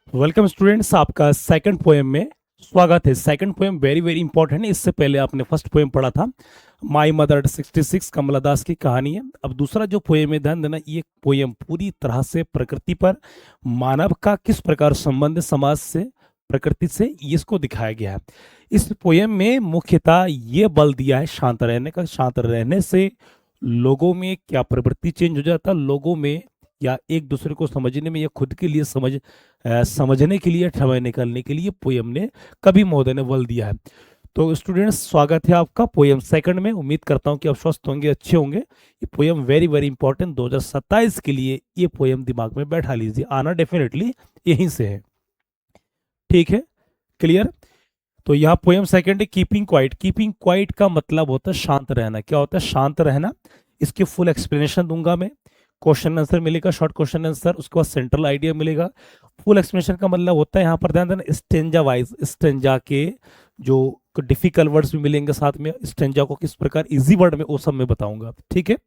Welcome students, आपका second poem में स्वागत है। Second poem very very important है। इससे पहले आपने फर्स्ट पोएम पढ़ा था, माई मदर 66, कमला दास की कहानी है। अब दूसरा जो पोएम है, ध्यान देना, ये पोएम पूरी तरह से प्रकृति पर मानव का किस प्रकार संबंध समाज से, प्रकृति से, ये इसको दिखाया गया है। इस पोएम में मुख्यतः ये बल दिया है शांत रहने का। शांत रहने से लोगों में क्या प्रवृत्ति चेंज हो जाता है, लोगों में या एक दूसरे को समझने में या खुद के लिए समझने के लिए, समय निकालने के लिए पोयम ने, कवि महोदय ने बल दिया है। तो स्टूडेंट्स, स्वागत है आपका पोयम सेकंड में। उम्मीद करता हूं कि आप स्वस्थ होंगे, अच्छे होंगे। ये पोयम वेरी वेरी इंपॉर्टेंट 2027 के लिए, ये पोयम दिमाग में बैठा लीजिए, आना डेफिनेटली यहीं से है। ठीक है, क्लियर। तो यहाँ पोयम सेकंड है, कीपिंग क्वाइट। कीपिंग क्वाइट का मतलब होता है शांत रहना। क्या होता है शांत रहना? इसकी फुल एक्सप्लेनेशन दूंगा मैं। क्वेश्चन आंसर मिलेगा, शॉर्ट क्वेश्चन आंसर, उसके बाद सेंट्रल आइडिया मिलेगा। फुल एक्सप्लेनेशन का मतलब होता है, यहाँ पर ध्यान देना, स्टेंजा वाइज, स्टेंजा के जो डिफिकल्ट वर्ड्स भी मिलेंगे साथ में, स्टेंजा को किस प्रकार इजी वर्ड में, वो सब मैं बताऊंगा। ठीक है।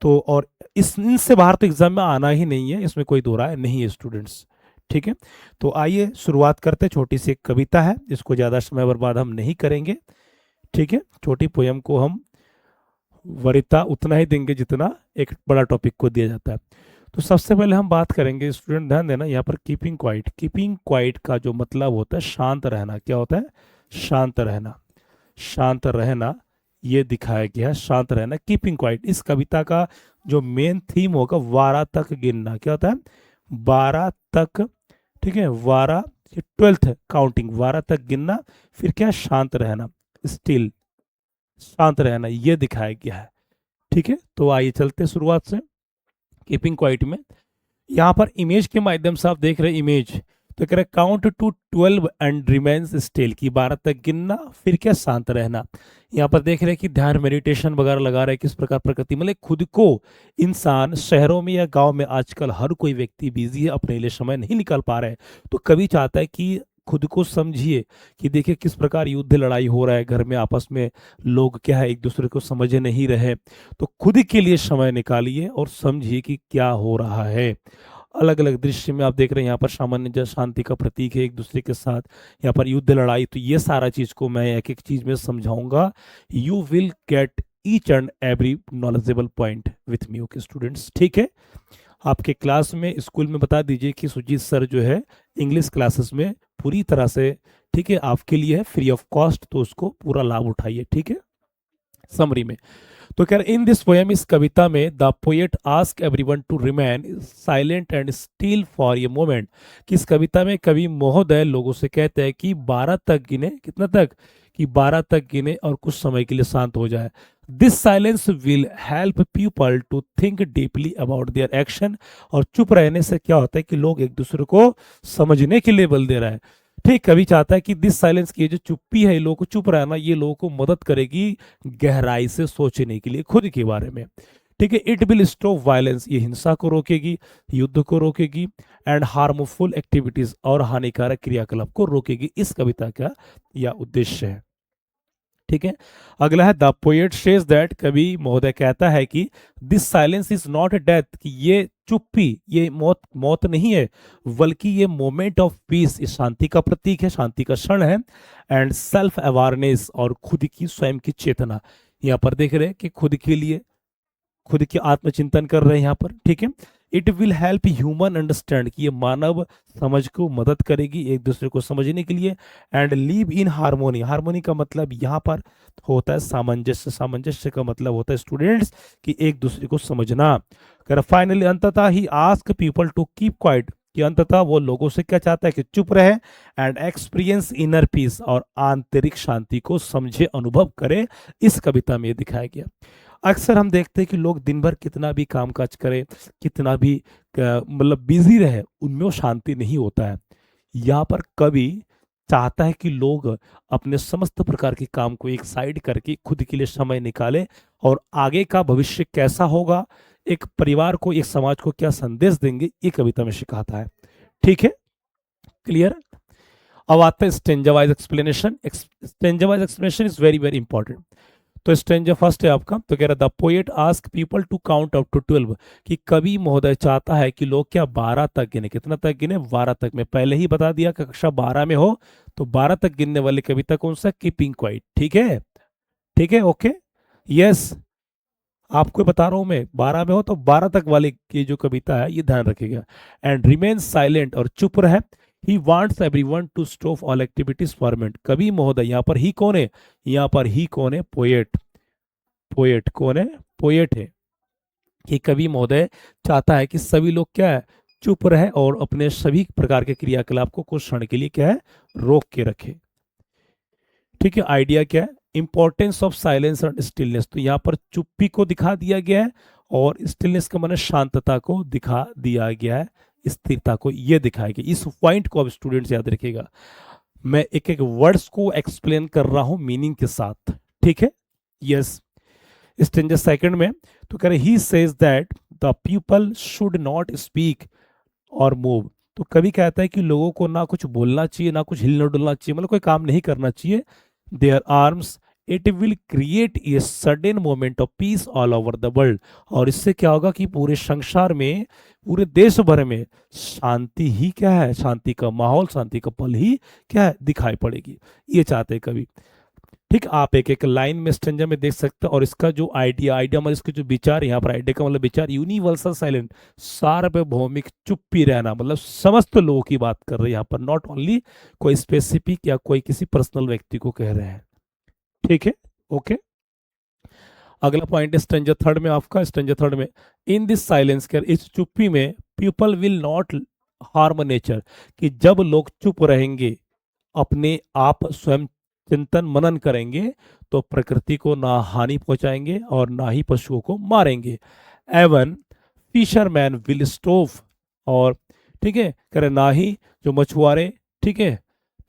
तो और इस इनसे बाहर तो एग्जाम में आना ही नहीं है, इसमें कोई दो राय नहीं है स्टूडेंट्स। ठीक है। तो आइए शुरुआत करते। छोटी सी एक कविता है, इसको ज़्यादा समय बर्बाद हम नहीं करेंगे। ठीक है। छोटी पोयम को हम वरीयता उतना ही देंगे जितना एक बड़ा टॉपिक को दिया जाता है। तो सबसे पहले हम बात करेंगे, स्टूडेंट ध्यान देना, यहाँ पर कीपिंग क्वाइट। कीपिंग क्वाइट का जो मतलब होता है शांत रहना। क्या होता है? शांत रहना। शांत रहना ये दिखाया गया है, शांत रहना, कीपिंग क्वाइट। इस कविता का जो मेन थीम होगा, 12 तक गिनना। क्या होता है? 12 तक। ठीक है, 12, 12th काउंटिंग, 12 तक गिनना। फिर क्या? शांत रहना, स्टिल, शांत रहना, ये दिखाया गया है। ठीक है। तो आइए चलते शुरुआत से कीपिंग क्वाइट में। यहाँ पर इमेज के माध्यम से आप देख रहे हैं इमेज। तो कह रहे count to 12 and remains still, की 12 तक गिनना, फिर क्या? शांत रहना। यहाँ पर देख रहे हैं कि ध्यान मेडिटेशन वगैरह लगा रहे हैं, किस प्रकार प्रकृति, मतलब खुद को इंसान शहरों में या गांव में आजकल हर कोई व्यक्ति बिजी है, अपने लिए समय नहीं निकाल पा रहे हैं। तो कवि चाहता है कि खुद को समझिए, कि देखिए किस प्रकार युद्ध लड़ाई हो रहा है घर में, आपस में लोग क्या है एक दूसरे को समझ नहीं रहे। तो खुद के लिए समय निकालिए और समझिए कि क्या हो रहा है। अलग अलग दृश्य में आप देख रहे हैं, यहाँ पर सामान्य जन शांति का प्रतीक है एक दूसरे के साथ, यहाँ पर युद्ध लड़ाई। तो ये सारा चीज को मैं एक एक चीज में समझाऊंगा। You will get each and every knowledgeable point with me. Okay students, ठीक है। आपके क्लास में, स्कूल में बता दीजिए कि सुजीत सर जो है इंग्लिश क्लासेस में पूरी तरह से, ठीक है, आपके लिए है फ्री ऑफ कॉस्ट, तो उसको पूरा लाभ उठाइए। ठीक है। समरी में तो कह रहे इन दिस पोएम, इस कविता में, the poet ask everyone to remain silent and still for a moment. कि इस कविता में कवि महोदय लोगों से कहते हैं कि 12 तक गिने। कितना तक? कि 12 तक गिने और कुछ समय के लिए शांत हो जाए। This silence will help people to think deeply about their action. और चुप रहने से क्या होता है कि लोग एक दूसरे को समझने के लिए बल दे रहा है। ठीक, कवि चाहता है कि दिस साइलेंस की जो चुप्पी है, लोगों को चुप रहना, ये लोगों को मदद करेगी गहराई से सोचने के लिए खुद के बारे में। ठीक है। इट विल स्टॉप वायलेंस, ये हिंसा को रोकेगी, युद्ध को रोकेगी, एंड हार्मफुल एक्टिविटीज, और हानिकारक क्रियाकलाप को रोकेगी। इस कविता का यह उद्देश्य है। ठीक है। अगला है, द पोएट सेज दैट, कवि महोदय कहता है कि this silence is not death, कि ये चुप्पी, ये मौत, मौत नहीं है, बल्कि ये मोमेंट ऑफ पीस, इस शांति का प्रतीक है, शांति का क्षण है। एंड सेल्फ अवेयरनेस, और खुद की स्वयं की चेतना। यहाँ पर देख रहे हैं कि खुद के लिए, खुद की आत्मचिंतन कर रहे हैं यहाँ पर। ठीक है। It will help human understand, कि ये मानव समझ को मदद करेगी एक दूसरे को समझने के लिए। And live in harmony, harmony का मतलब यहाँ पर होता है सामंजस्य। सामंजस्य का मतलब होता है स्टूडेंट्स कि एक दूसरे को समझना। कर फाइनली, अंततः he ask people to keep quiet, कि अंततः वो लोगों से क्या चाहता है कि चुप रहे, एंड एक्सपीरियंस इनर पीस, और आंतरिक शांति को समझे, अनुभव करे। इस कविता में ये दिखाया गया। अक्सर हम देखते हैं कि लोग दिन भर कितना भी कामकाज करें, कितना भी मतलब बिजी रहे, उनमें वो शांति नहीं होता है। यहाँ पर कवि चाहता है कि लोग अपने समस्त प्रकार के काम को एक साइड करके खुद के लिए समय निकाले, और आगे का भविष्य कैसा होगा, एक परिवार को, एक समाज को क्या संदेश देंगे, ये कविता में सिखाता है। ठीक है, क्लियर। अब आता है stanza wise explanation. Stanza wise explanation is very very important. तो स्टेंजा फर्स्ट है आपका, तो कह रहा the poet ask people to count up to 12, कि कवि महोदय चाहता है कि लोग क्या 12 तक गिने। कितना तक गिने? 12 तक। मैं पहले ही बता दिया कि कक्षा 12 में हो तो 12 तक गिनने वाली कविता कौन सा? Keeping quiet. ठीक है, ठीक है, ओके, यस। आपको बता रहा हूं मैं, 12 में हो तो 12 तक वाली की जो कविता है ये ध्यान रखिएगा। एंड रिमेन साइलेंट, और चुप रहे। He wants everyone to stop all activities for moment. कवि महोदय, यहाँ पर ही कौन है? यहाँ पर ही कौन है? पोएट। पोएट कौन है? पोएट है। कि कवि महोदय चाहता है कि सभी लोग क्या है? चुप रहे और अपने सभी प्रकार के क्रियाकलाप को कुछ क्षण के लिए क्या है? रोक के रखे। ठीक है, आइडिया क्या है? Importance of silence and stillness. तो यहाँ पर चुप्पी को दिखा दिया गया है और स्टिलनेस का माने शांतता को दिखा दिया गया है, स्थिरता को ये दिखाया गया। इस पॉइंट को अब स्टूडेंट्स याद रखिएगा। मैं एक एक वर्ड्स को एक्सप्लेन कर रहा हूं मीनिंग के साथ। ठीक है, यस। स्टेंजर सेकंड में तो कह रहे he says that the people should not speak और मूव। तो कभी कहता है कि लोगों को ना कुछ बोलना चाहिए, ना कुछ हिलना डुलना चाहिए, मतलब कोई काम नहीं करना चाहिए। There arms, it will create a sudden moment of peace all over the world. और इससे क्या होगा कि पूरे संसार में, पूरे देश भर में शांति ही क्या है? शांति का माहौल, शांति का पल ही क्या है? दिखाई पड़ेगी। ये चाहते हैं कवि। ठीक, आप एक एक लाइन में स्टेंजा में देख सकते हैं। और इसका जो आइडिया, आइडिया मतलब इसके जो विचार, यहाँ पर आइडिया का मतलब विचार, यूनिवर्सल साइलेंट, सार्वभौमिक चुप्पी रहना, मतलब समस्त लोगों की बात कर रहे हैं यहाँ पर, नॉट ओनली कोई स्पेसिफिक या कोई किसी पर्सनल व्यक्ति को कह रहे हैं। ठीक है, ओके। अगला पॉइंट है स्टेंजा थर्ड में आपका, स्टेंजा थर्ड में इन दिस साइलेंस कर, इस चुप्पी में people will not harm nature, कि जब लोग चुप रहेंगे, अपने आप स्वयं चिंतन मनन करेंगे, तो प्रकृति को ना हानि पहुंचाएंगे और ना ही पशुओं को मारेंगे। एवन फिशरमैन विल स्टोव, और ठीक है, करे ना ही जो मछुआरे, ठीक है,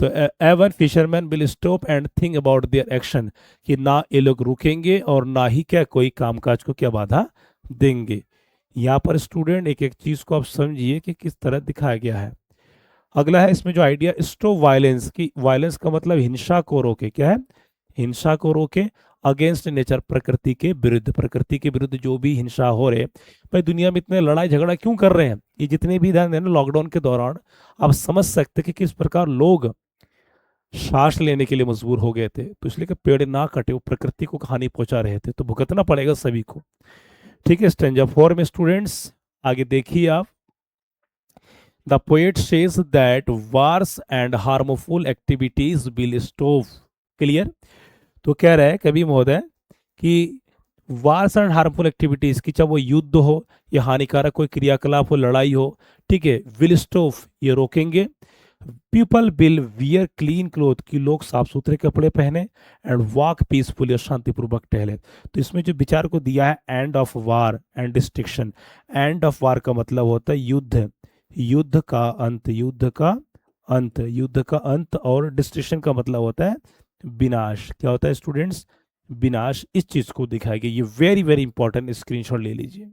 तो even fisherman will stop and think about their action, कि ना ये लोग रुकेंगे और ना ही क्या कोई कामकाज को क्या बाधा देंगे। यहाँ पर स्टूडेंट एक एक चीज को आप समझिए कि किस तरह दिखाया गया है। अगला है इसमें जो आइडिया, स्टॉप वायलेंस, की वायलेंस का मतलब हिंसा को रोके। क्या है? हिंसा को रोके। अगेंस्ट नेचर, प्रकृति के विरुद्ध, प्रकृति के विरुद्ध जो भी हिंसा हो रहे। भाई दुनिया में इतने लड़ाई झगड़ा क्यों कर रहे हैं? ये जितने भी ध्यान देना लॉकडाउन के दौरान आप समझ सकते कि किस प्रकार लोग श्वास लेने के लिए मजबूर हो गए थे। तो इसलिए कि पेड़ ना कटे, वो प्रकृति को हानि पहुंचा रहे थे, तो भुगतना पड़ेगा सभी को। ठीक है, स्टैंजा 4 में स्टूडेंट्स आगे देखिए आप। The poet says that wars and harmful activities will stop. Clear? तो कह रहा है कवि महोदय कि वार्स एंड हार्मफुल एक्टिविटीज, की चाहे वो युद्ध हो या हानिकारक कोई क्रियाकलाप हो, लड़ाई हो, ठीक है, विल स्टॉप, ये रोकेंगे। People will wear clean cloth, कि लोग साफ सुथरे कपड़े पहने। एंड वॉक पीसफुली, शांतिपूर्वक टहले। तो इसमें जो विचार को दिया है, and of war and destruction. And of वार का मतलब होता है युद्ध, युद्ध का अंत, युद्ध का अंत, युद्ध का अंत। और डिस्ट्रक्शन का मतलब होता है विनाश। क्या होता है स्टूडेंट्स? विनाश। इस चीज को दिखाया गया, ये वेरी वेरी इंपॉर्टेंट, स्क्रीनशॉट ले लीजिए।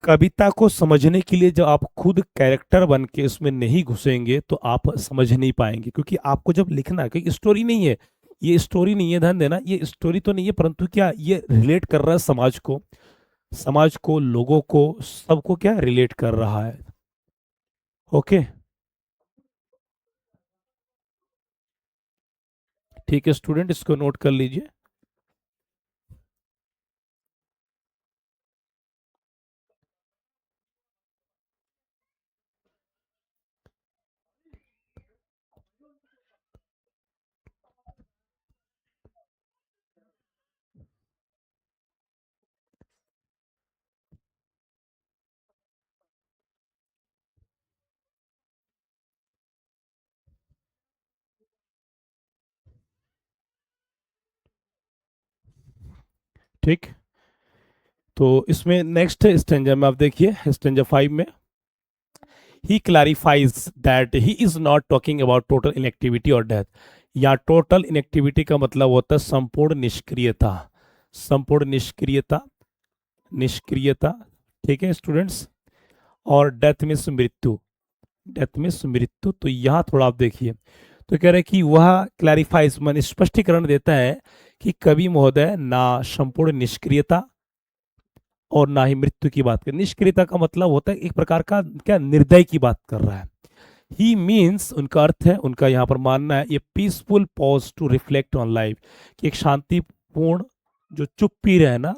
कविता को समझने के लिए जब आप खुद कैरेक्टर बन के उसमें नहीं घुसेंगे तो आप समझ नहीं पाएंगे। क्योंकि आपको जब लिखना है, क्योंकि स्टोरी नहीं है, ये स्टोरी नहीं है, ध्यान देना, ये स्टोरी तो नहीं है, परंतु क्या ये रिलेट कर रहा है समाज को, समाज को, लोगों को, सबको क्या रिलेट कर रहा है। ओके, ठीक है स्टूडेंट, इसको नोट कर लीजिए। ठीक, तो इसमें नेक्स्ट स्टेंजा में आप देखिए, स्टेंजा 5 में he clarifies that he is not talking about total inactivity और डेथ। या टोटल इनएक्टिविटी का मतलब होता है संपूर्ण निष्क्रियता, संपूर्ण निष्क्रियता, निष्क्रियता। ठीक है स्टूडेंट्स, और डेथ मीन्स मृत्यु, डेथ मीन्स मृत्यु। तो यहाँ थोड़ा आप देखिए, तो कह रहे हैं कि वह क्लैरिफाइज, मान स्पष्टीकरण देता है कि कवि महोदय ना संपूर्ण निष्क्रियता और ना ही मृत्यु की बात कर। निष्क्रियता का मतलब होता है एक प्रकार का क्या निर्दय की बात कर रहा है। ही मीन्स उनका अर्थ है, उनका यहाँ पर मानना है ये peaceful pause to reflect on life, कि एक शांतिपूर्ण जो चुप्पी रहना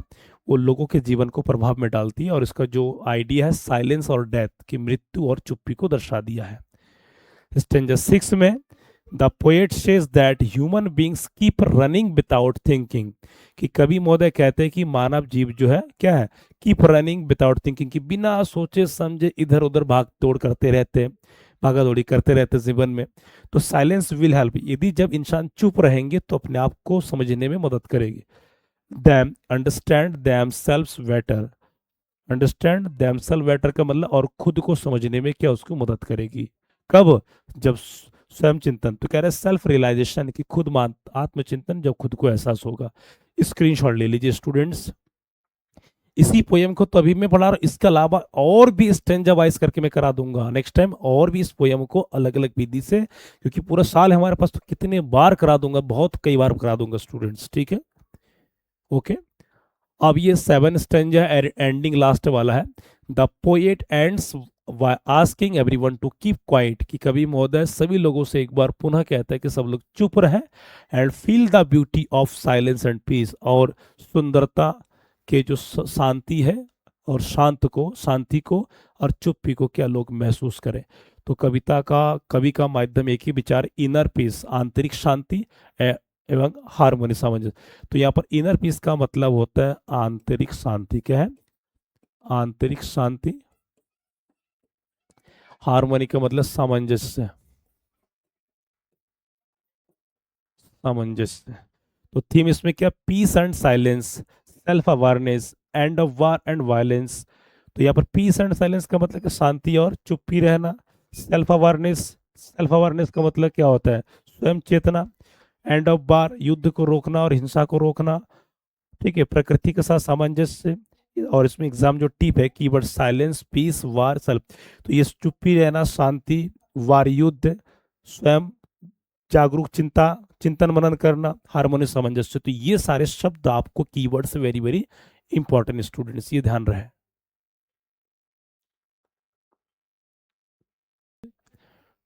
वो लोगों के जीवन को प्रभाव में डालती है। और इसका जो आइडिया है साइलेंस और डेथ की मृत्यु और चुप्पी को दर्शा दिया है। स्टेंजर 6 में the poet says that human beings keep running without thinking, कि कवि महोदय कहते हैं कि मानव जीव जो है क्या है, कीप रनिंग विदाउट थिंकिंग, कि बिना सोचे समझे इधर उधर भाग दौड़ करते रहते हैं, भागा दौड़ी करते रहते जीवन में। तो साइलेंस विल हेल्प, यदि जब इंसान चुप रहेंगे तो अपने आप को समझने में मदद करेगी। Them understand them self better, understand them self better का मतलब और खुद को समझने में क्या उसको मदद करेगी। कब? जब स्वयं चिंतन, तो कह रहे सेल्फ रियलाइजेशन की खुद मान आत्मचिंतन, जब खुद को एहसास होगा। स्क्रीनशॉट ले लीजिए स्टूडेंट्स। इसी पोयम को तो अभी मैं पढ़ा रहा हूं, इसके अलावा और भी स्टेंजा वाइज करके मैं करा दूंगा नेक्स्ट टाइम, और भी इस पोयम को अलग अलग विधि से, क्योंकि पूरा साल है हमारे पास, तो कितने बार करा दूंगा, बहुत कई बार करा दूंगा स्टूडेंट्स, ठीक है। ओके, अब ये 7 स्टेंजा एंडिंग लास्ट वाला है। The poet ends asking everyone to keep quiet, कि कवि महोदय सभी लोगों से एक बार पुनः कहता है कि सब लोग चुप रहें, and feel the beauty of silence and peace, और सुंदरता के जो शांति है और शांति को और चुप्पी को क्या लोग महसूस करें। तो कवि का माध्यम एक ही विचार, इनर पीस आंतरिक शांति एवं हारमोनी सामंजस्य। तो यहाँ पर इनर पीस का मतलब होता है आंतरिक शांति। क्या है? आंतरिक शांति। हारमोनी का मतलब सामंजस्य, सामंजस्य। तो थीम इसमें क्या? Peace and silence, self awareness, end of war and violence. तो यहाँ पर पीस एंड साइलेंस का मतलब कि शांति और चुप्पी रहना। सेल्फ अवेयरनेस, सेल्फ अवेयरनेस का मतलब क्या होता है? स्वयं चेतना। एंड ऑफ वार, युद्ध को रोकना और हिंसा को रोकना, ठीक है। प्रकृति के साथ सामंजस्य, और इसमें एग्जाम जो टिप है कीवर्ड साइलेंस, पीस, वार, सेल्फ। तो ये चुप्पी रहना, शांति, वार युद्ध, स्वयं जागरूक चिंतन मनन करना, हार्मोनी सामंजस्य। तो ये सारे शब्द आपको keywords very very important students, ये ध्यान रहे।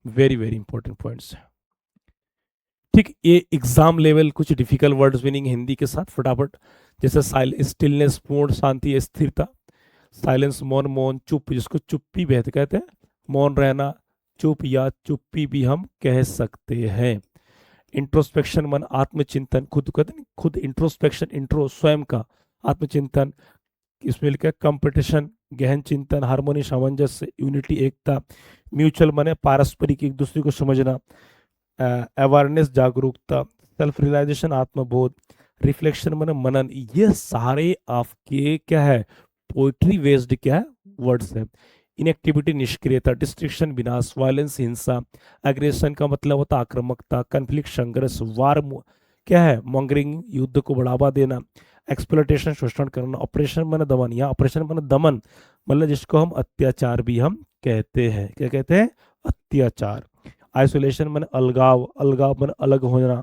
Very very important points. ठीक, ये एग्जाम लेवल कुछ डिफिकल्ट वर्ड्स मीनिंग हिंदी के साथ फटाफट, जैसे स्टिलनेस पूर्ण शांति, स्थिरता। साइलेंस मौन, मौन चुप, जिसको चुप्पी भी कहते हैं, मौन रहना, चुप या चुप्पी भी हम कह सकते हैं। इंट्रोस्पेक्शन मन आत्मचिंतन, खुद कहते हैं खुद इंट्रोस्पेक्शन, इंट्रो स्वयं का, आत्मचिंतन। इसमें लिखा है कंपटीशन, गहन चिंतन, हार्मोनी सामंजस्य, यूनिटी एकता। म्यूचुअल माने पारस्परिक, एक दूसरे को समझना। अवेयरनेस जागरूकता, सेल्फ रियलाइजेशन आत्मबोध, रिफ्लेक्शन माने मनन। ये सारे आपके क्या है? पोइट्री बेस्ड क्या है? वर्ड्स है। इनएक्टिविटी निष्क्रियता, डिस्ट्रिक्शन विनाश, वायलेंस हिंसा, एग्रेशन का मतलब होता आक्रामकता, कन्फ्लिक्ट संघर्ष, वार क्या है? मॉन्गरिंग युद्ध को बढ़ावा देना, एक्सप्लोइटेशन शोषण करना, ऑपरेशन माने दमन, या ऑपरेशन माने दमन मतलब जिसको हम अत्याचार भी हम कहते हैं। क्या कहते हैं? अत्याचार। आइसोलेशन माने अलगाव, अलगाव माने अलग होना।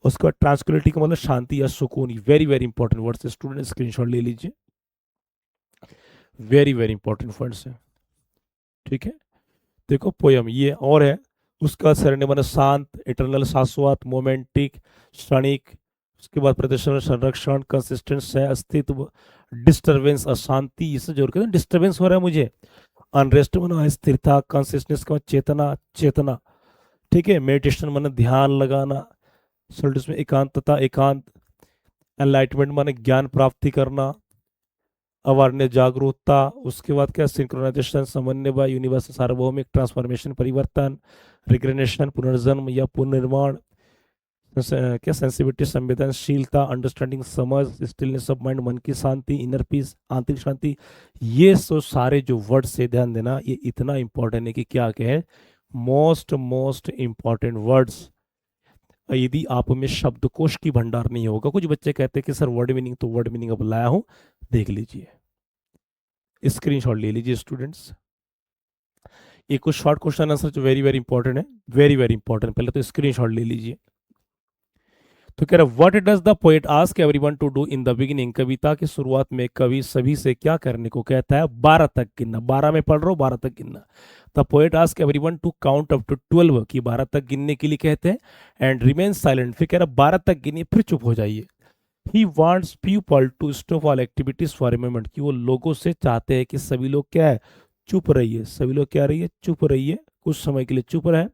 उसके बाद ट्रांसक्युलिटी का मतलब शांति या सुकून। Very very important words, student screenshot ले लीजिए, वेरी वेरी इंपॉर्टेंट वर्ड्स है, ठीक है। देखो पोयम ये और है, उसका सरने माने शांत, इटरनल शाश्वत, मोमेंटिक क्षणिक। उसके बाद प्रदर्शन संरक्षण, कंसिस्टेंट है, अस्तित्व, डिस्टरबेंस अशांति, इससे जोड़ कर डिस्टरबेंस हो रहा है मुझे, अनरेस्ट माना स्थिरता, कॉन्सियसनेस का चेतना, चेतना, ठीक है। मेडिटेशन माने ध्यान लगाना, सोल्टिस में एकांतता, एकांत। एनलाइटमेंट माने ज्ञान प्राप्ति करना, अवेयरनेस जागरूकता। उसके बाद क्या? सिंक्रोनाइजेशन समन्वय, यूनिवर्सल सार्वभौमिक, ट्रांसफॉर्मेशन परिवर्तन, रिग्रेनेशन पुनर्जन्म या पुनर्निर्माण, क्या? सेंसिटिविटी संवेदनशीलता, अंडरस्टैंडिंग समझ, स्टिलनेस ऑफ माइंड मन की शांति, इनर पीस आंतरिक शांति। ये सो सारे जो वर्ड्स से ध्यान देना, ये इतना इंपॉर्टेंट है कि क्या कहे, मोस्ट मोस्ट इंपॉर्टेंट वर्ड्स। यदि आप में शब्दकोश की भंडार नहीं होगा, कुछ बच्चे कहते हैं कि सर वर्ड मीनिंग, तो वर्ड मीनिंग अब लाया हूं, देख लीजिए, स्क्रीनशॉट ले लीजिए स्टूडेंट्स। एक कुछ शॉर्ट क्वेश्चन आंसर जो वेरी वेरी इंपॉर्टेंट है, वेरी वेरी इंपॉर्टेंट, पहले तो स्क्रीनशॉट ले लीजिए। तो कह रहा what does the poet ask everyone to do in the beginning, कविता की शुरुआत में कवि सभी से क्या करने को कहता है? 12 तक गिनना। 12 में पढ़ रहा हूँ, 12 तक गिनना। The poet ask everyone to count up to 12, की 12 तक गिनने के लिए कहते हैं। एंड रिमेन साइलेंट, फिर कह रहा 12 तक गिनिए फिर चुप हो जाइए। He wants people to stop all activities for a moment, कि वो लोगों से चाहते हैं कि सभी लोग क्या है? चुप रहिए। सभी लोग क्या रहिए? चुप रहिए, कुछ समय के लिए चुप रहे।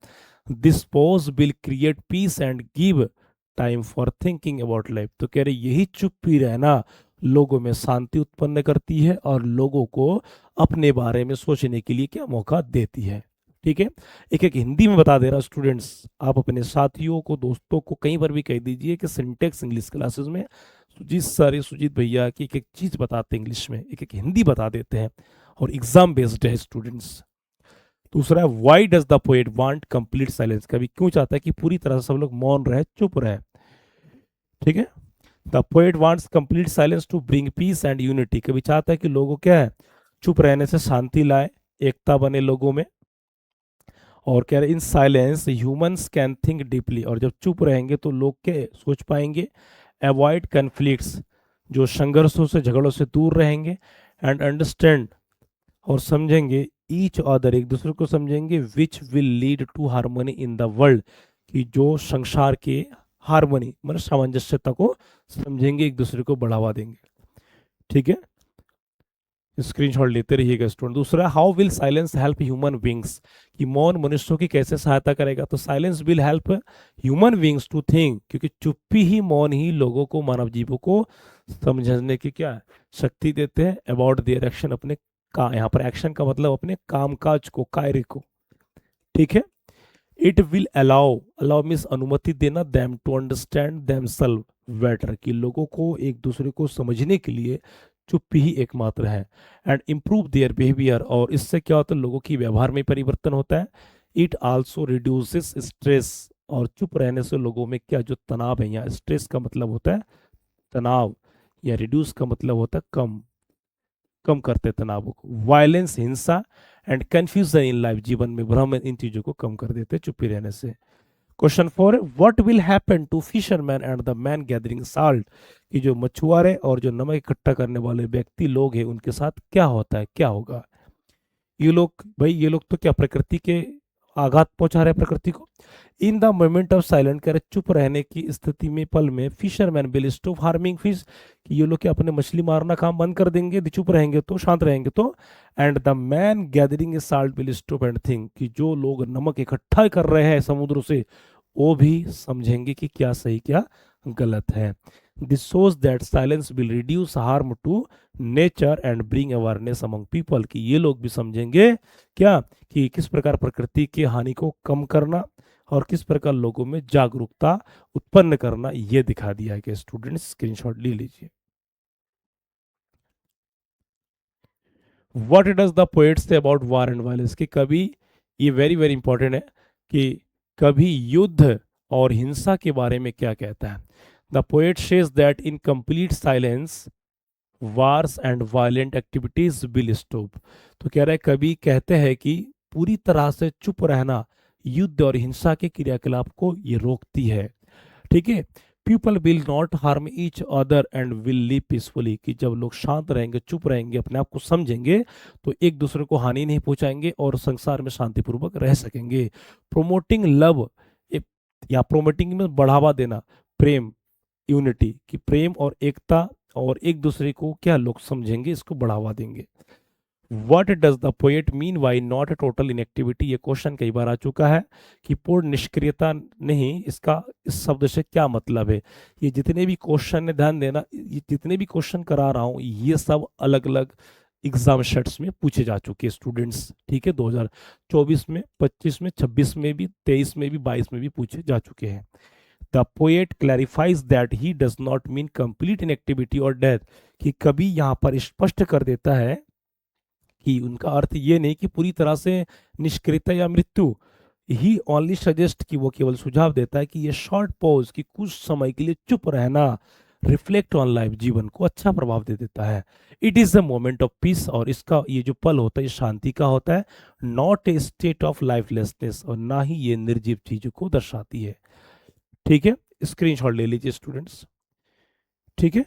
This pause will create peace and give time for thinking about life, तो कह रहे यही चुप्पी रहना लोगों में शांति उत्पन्न करती है और लोगों को अपने बारे में सोचने के लिए क्या मौका देती है। ठीक है, एक एक हिंदी में बता दे रहा स्टूडेंट्स, आप अपने साथियों को, दोस्तों को कहीं पर भी कह दीजिए कि सिंटेक्स इंग्लिश क्लासेस में सुजीत सर, सुजीत भैया की एक एक चीज बताते हैं इंग्लिश में, एक एक हिंदी बता देते हैं और एग्जाम बेस्ड है स्टूडेंट्स। दूसरा है why does the poet want complete silence, कभी क्यों चाहता है कि पूरी तरह से सब लोग मौन रहे, चुप रहे। ठीक है, the poet wants complete silence to bring peace and unity, कभी चाहता है कि लोगों क्या है? चुप रहने से शांति लाए, एकता बने लोगों में। और कह रहे in silence humans can think deeply, और जब चुप रहेंगे तो लोग क्या सोच पाएंगे? अवॉइड कन्फ्लिक्ट्स, जो संघर्षों से, झगड़ों से दूर रहेंगे। एंड अंडरस्टैंड, और समझेंगे ईच अदर, एक दूसरे को समझेंगे। Which will lead to harmony in the world, कि जो संसार के हार्मनी मतलब सामंजस्यता को समझेंगे, एक दूसरे को बढ़ावा देंगे। ठीक है, स्क्रीनशॉट लेते रहिएगा स्टूडेंट। दूसरा, how will silence help human beings, कि मौन मनुष्यों की कैसे सहायता करेगा? तो silence will help human beings to think, क्योंकि चुप्पी ही, मौन ही लोगों को, मानव जीवों को समझने की क्या शक्ति देते हैं। अबाउट देयर एक्शन, अपने का, यहाँ पर एक्शन का मतलब अपने कामकाज को, कार्य को। ठीक है, it will allow, allow means अनुमति देना, them to understand themselves better, कि लोगों को एक दूसरे को समझने के लिए चुप्पी ही एकमात्र है। एंड इम्प्रूव देयर बिहेवियर, और इससे क्या होता है? लोगों की व्यवहार में परिवर्तन होता है। इट आल्सो रिड्यूसेस स्ट्रेस, और चुप रहने से लोगों में क्या जो तनाव है, यहाँ स्ट्रेस का मतलब होता है तनाव, या रिड्यूस का मतलब होता है कम, कम करते तनाव को। वायलेंस, हिंसा एंड कंफ्यूजन इन लाइफ, जीवन में भ्रम, इन चीजों को कम कर देते चुप्पी रहने से। Question 4, what will happen to fisherman and the man gathering salt, कि जो मछुआरे और जो नमक इकट्ठा करने वाले व्यक्ति लोग हैं, उनके साथ क्या होता है, क्या होगा? ये लोग भाई, ये लोग तो क्या प्रकृति के आघात पहुंचा रहे प्रकृति को। In the moment of silent, कह रहे चुप रहने की स्थिति में, पल में, fisherman will stop harming fish, कि ये लोग क्या अपने मछली मारना काम बंद कर देंगे, चुप रहेंगे तो, शांत रहेंगे तो। And the man gathering salt will stop and think, कि जो लोग नमक इकट्ठा कर रहे हैं समुद्र से, वो भी समझेंगे कि क्या सही क्या गलत है। This shows that silence will reduce harm to nature and bring awareness among people, कि ये लोग भी समझेंगे क्या, कि किस प्रकार प्रकृति की हानि को कम करना और किस प्रकार लोगों में जागरूकता उत्पन्न करना, ये दिखा दिया है कि स्टूडेंट्स स्क्रीनशॉट ले लीजिए। What does the poet say about war and violence, कि कभी, ये वेरी वेरी इंपॉर्टेंट है, कि कभी युद्ध और हिंसा के बारे में क्या कहता है? The poet says that in complete silence wars and violent activities will stop, तो कह रहा है कभी कहते हैं कि पूरी तरह से चुप रहना युद्ध और हिंसा के क्रियाकलाप को ये रोकती है। ठीक है, people will not harm each other and will live peacefully, कि जब लोग शांत रहेंगे, चुप रहेंगे, अपने आप को समझेंगे, तो एक दूसरे को हानि नहीं पहुंचाएंगे और संसार में शांतिपूर्वक रह सकेंगे। प्रोमोटिंग लव, या प्रोमोटिंग में बढ़ावा देना, प्रेम, यूनिटी, कि प्रेम और एकता और एक दूसरे को क्या लोग समझेंगे, इसको बढ़ावा देंगे। What does the poet mean by not a total inactivity, ये क्वेश्चन कई बार आ चुका है कि पूर्ण निष्क्रियता नहीं, इसका इस शब्द से क्या मतलब है? ये जितने भी क्वेश्चन है, ध्यान देना, ये जितने भी क्वेश्चन करा रहा हूं, ये सब अलग अलग एग्जाम सेट्स में पूछे जा चुके हैं स्टूडेंट्स। ठीक है, 2024 में, 25 में, 26 में भी, 23 में भी, 22 में भी पूछे जा चुके हैं। The poet clarifies that he does not mean complete inactivity और डेथ, कि कभी यहाँ पर स्पष्ट कर देता है कि उनका अर्थ ये नहीं कि पूरी तरह से निष्क्रियता या मृत्यु। ही ओनली सजेस्ट, कि वो केवल सुझाव देता है कि ये शॉर्ट पॉज, कि कुछ समय के लिए चुप रहना, रिफ्लेक्ट ऑन लाइफ, जीवन को अच्छा प्रभाव दे देता है। It is the moment of peace, और इसका ये जो पल होता है ये शांति का होता है, नॉट ए स्टेट ऑफ लाइफलेसनेस, और ना ही ये निर्जीव चीजों को दर्शाती है। ठीक है, स्क्रीनशॉट ले लीजिए स्टूडेंट्स, ठीक है।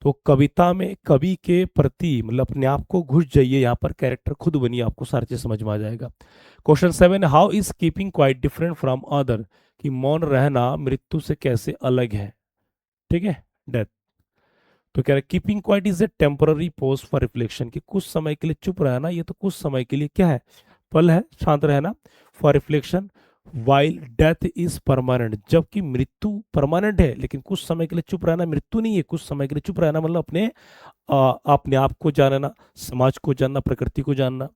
तो कविता में कवि के प्रति मतलब अपने आप को घुस जाइए, यहाँ पर कैरेक्टर खुद बनिए, आपको सारी चीज समझ में आ जाएगा। Question 7, how is keeping quiet different from other, कि मौन रहना मृत्यु से कैसे अलग है, ठीक है, डेथ। तो कह रहे keeping quiet is a temporary pose for reflection, कि कुछ समय के लिए चुप रहना ये तो कुछ समय के लिए क्या है, पल है, शांत रहना, for reflection, while death is permanent, जबकि मृत्यु परमानेंट है, लेकिन कुछ समय के लिए चुप रहना मृत्यु नहीं है, कुछ समय के लिए चुप रहना मतलब अपने आप को जानना, समाज को जानना, प्रकृति को जानना।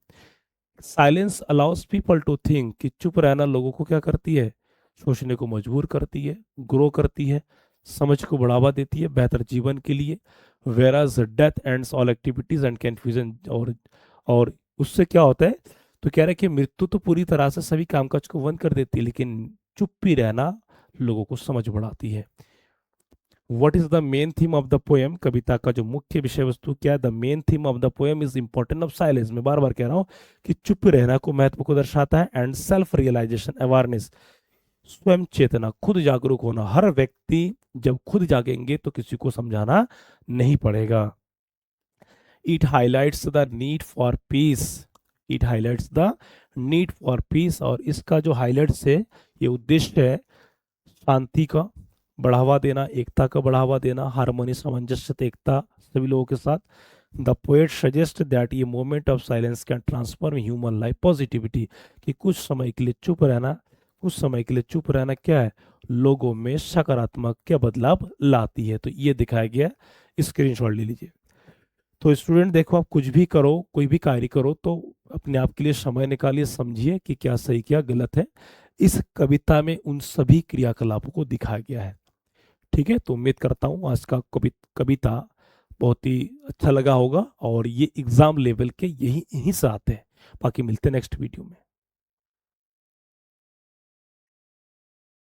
Silence allows people to think, कि चुप रहना लोगों को क्या करती है, सोचने को मजबूर करती है, ग्रो करती है, समझ को बढ़ावा देती है बेहतर जीवन के लिए। Whereas death ends all activities and confusion, और उससे क्या होता है, तो कह रहे हैं कि मृत्यु तो पूरी तरह से सभी कामकाज को बंद कर देती है, लेकिन चुप भी रहना लोगों को समझ बढ़ाती है। What is the main theme of the poem, कविता का जो मुख्य विषय वस्तु क्या है, the main theme of the poem is important of silence, मैं बार बार कह रहा हूं कि चुप रहना को महत्व को दर्शाता है, एंड सेल्फ रियलाइजेशन अवेयरनेस, स्वयं चेतना, खुद जागरूक होना, हर व्यक्ति जब खुद जागेंगे तो किसी को समझाना नहीं पड़ेगा। It highlights the need for piece, it highlights the need for piece, और इसका जो हाईलाइट्स है ये उद्देश्य है शांति का बढ़ावा देना, एकता का बढ़ावा देना, हारमोनी, सामंजस्य, एकता सभी लोगों के साथ। द पोएट सजेस्ट दैट ये moment of silence can transform human life positivity, कि कुछ समय के लिए चुप रहना, कुछ समय के लिए चुप रहना क्या है, लोगों में सकारात्मक क्या बदलाव लाती है। तो ये दिखाया गया है, स्क्रीनशॉट ले लीजिए। तो स्टूडेंट देखो, आप कुछ भी करो, कोई भी कार्य करो तो अपने आप के लिए समय निकालिए, समझिए कि क्या सही क्या गलत है। इस कविता में उन सभी क्रियाकलापों को दिखाया गया है, ठीक है। तो उम्मीद करता हूँ आज का कविता बहुत ही अच्छा लगा होगा, और ये एग्जाम लेवल के यही यहीं से आते हैं। बाकी मिलते हैं नेक्स्ट वीडियो में।